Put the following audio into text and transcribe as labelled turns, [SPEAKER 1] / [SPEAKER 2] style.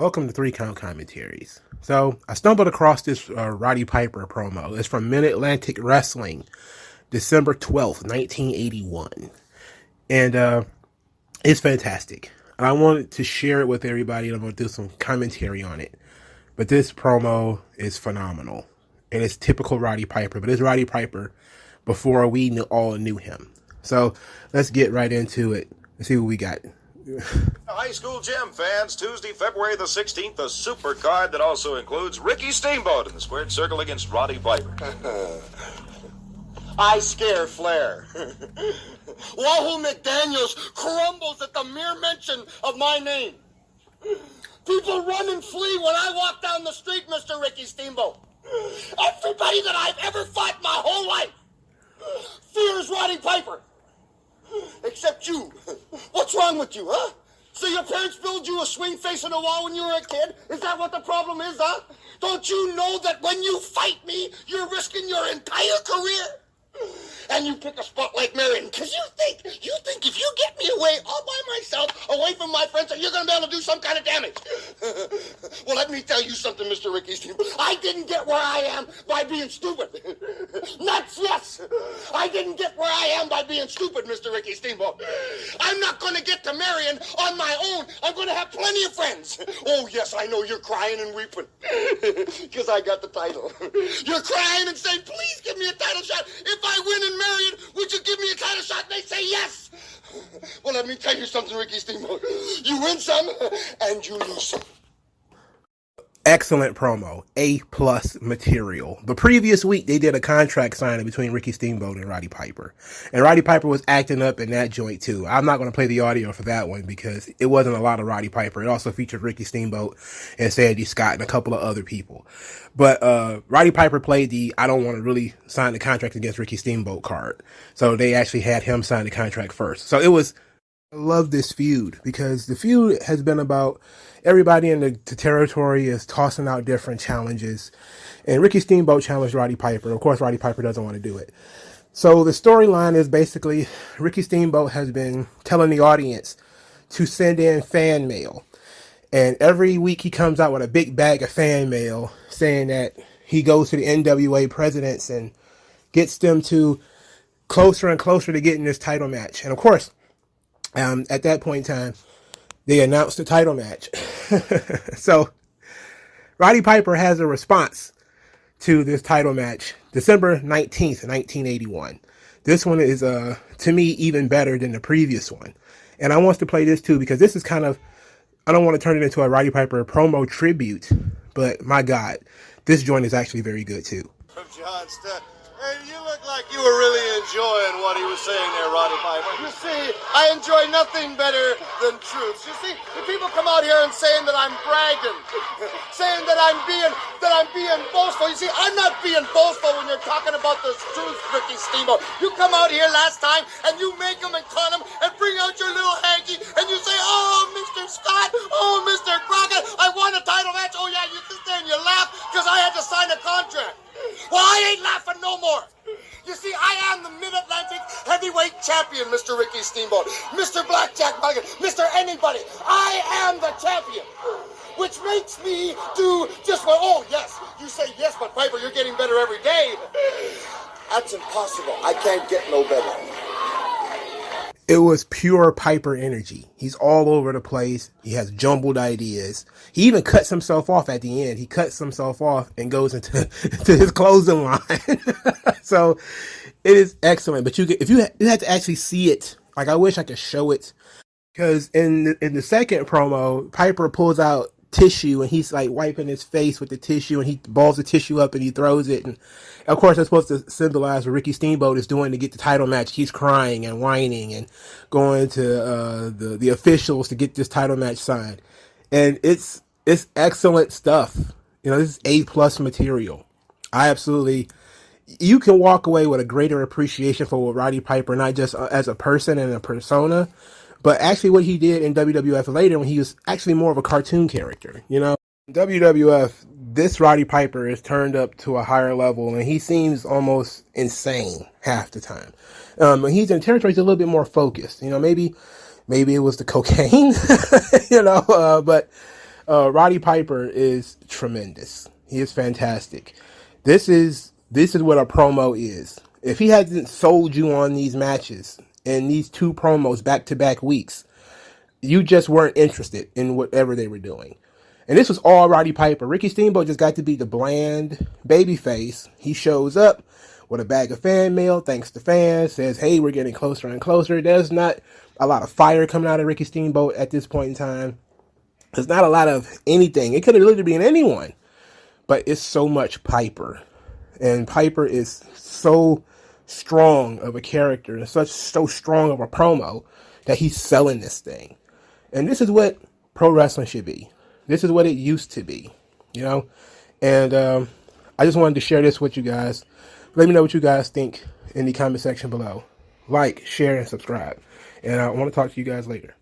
[SPEAKER 1] Welcome to 3 Count Commentaries. So, I stumbled across this Roddy Piper promo. It's from Mid-Atlantic Wrestling, December 12th, 1981. And it's fantastic. And I wanted to share it with everybody, and I'm going to do some commentary on it. But this promo is phenomenal. And it's typical Roddy Piper, but it's Roddy Piper before we all knew him. So, let's get right into it and see what we got.
[SPEAKER 2] High School Gym fans, Tuesday, February the 16th, a super card that also includes Ricky Steamboat in the squared circle against Roddy Piper.
[SPEAKER 3] I scare Flair. Wahoo McDaniels crumbles at the mere mention of my name. People run and flee when I walk down the street, Mr. Ricky Steamboat. Everybody that I've ever fought my whole life fears Roddy Piper. Except you. What's wrong with you, huh? So your parents built you a swing facing a wall when you were a kid? Is that what the problem is, huh? Don't you know that when you fight me, you're risking your entire career? And you pick a spot like Marion, because you think if you get me away all by myself, away from my friends, that you're going to be able to do some kind of damage. Well, let me tell you something, Mr. Ricky Steamboat. I didn't get where I am by being stupid. Nuts, yes. I didn't get where I am by being stupid, Mr. Ricky Steamboat. I'm not going to get to Marion on my own. I'm going to have plenty of friends. Oh, yes, I know you're crying and weeping because I got the title. You're crying and saying, please give me a title shot. If I win in Marion, would you give me a title shot? And they say yes. Well, let me tell you something, Ricky Steamboat. You win some and you lose some.
[SPEAKER 1] Excellent promo. A+ material. The previous week, they did a contract signing between Ricky Steamboat and Roddy Piper. And Roddy Piper was acting up in that joint, too. I'm not going to play the audio for that one because it wasn't a lot of Roddy Piper. It also featured Ricky Steamboat and Sandy Scott and a couple of other people. But Roddy Piper played the I don't want to really sign the contract against Ricky Steamboat card. So they actually had him sign the contract first. So it was... I love this feud because the feud has been about everybody in the territory is tossing out different challenges. And Ricky Steamboat challenged Roddy Piper. Of course, Roddy Piper doesn't want to do it. So the storyline is basically Ricky Steamboat has been telling the audience to send in fan mail. And every week he comes out with a big bag of fan mail saying that he goes to the NWA presidents and gets them to closer and closer to getting this title match. And of course, at that point in time, they announced the title match. So, Roddy Piper has a response to this title match, December 19th, 1981. This one is, to me, even better than the previous one. And I want to play this too because this is kind of, I don't want to turn it into a Roddy Piper promo tribute, but my God, this joint is actually very good too.
[SPEAKER 4] John Studd. Hey, you look like you were really enjoying what he was saying there, Roddy Piper.
[SPEAKER 3] You see, I enjoy nothing better than truth. You see, the people come out here and saying that I'm bragging, saying that I'm being boastful. You see, I'm not being boastful when you're talking about the truth, Ricky Steamboat. You come out here last time and you make them and con them and bring out your little hanky and you say, oh, Mr. Scott, oh, Mr. Crockett, I won a title match. Oh, yeah, you sit there and you laugh because I had to sign a contract. Well, I ain't laughing no more. You see, I am the Mid-Atlantic heavyweight champion, Mr. Ricky Steamboat, Mr. Blackjack Mulligan, Mr. Anybody. I am the champion, which makes me do just what, oh, yes, you say yes, but Piper, you're getting better every day. That's impossible. I can't get no better.
[SPEAKER 1] It was pure Piper energy. He's all over the place. He has jumbled ideas. He even cuts himself off at the end. He cuts himself off and goes into to his closing line. So it is excellent. But you have to actually see it. Like, I wish I could show it. Because in the second promo, Piper pulls out tissue and he's like wiping his face with the tissue and he balls the tissue up and he throws it, and of course that's supposed to symbolize what Ricky Steamboat is doing to get the title match. He's crying and whining and going to the officials to get this title match signed, and it's excellent stuff. You know, this is A+ material. You can walk away with a greater appreciation for Roddy Piper, not just as a person and a persona, but actually what he did in WWF later when he was actually more of a cartoon character. You know, in WWF, this Roddy Piper is turned up to a higher level and he seems almost insane half the time. When he's in territory, he's a little bit more focused. You know, maybe it was the cocaine, you know, but Roddy Piper is tremendous. He is fantastic. This is what a promo is. If he hasn't sold you on these matches and these 2 promos back-to-back weeks, you just weren't interested in whatever they were doing. And this was all Roddy Piper. Ricky Steamboat just got to be the bland babyface. He shows up with a bag of fan mail, thanks to fans, says, hey, we're getting closer and closer. There's not a lot of fire coming out of Ricky Steamboat at this point in time. There's not a lot of anything. It could have literally been anyone. But it's so much Piper. And Piper is so strong of a character and so strong of a promo that he's selling this thing. And this is what pro wrestling should be. This is what it used to be, you know? And I just wanted to share this with you guys. Let me know what you guys think in the comment section below. Like, share, and subscribe. And I want to talk to you guys later.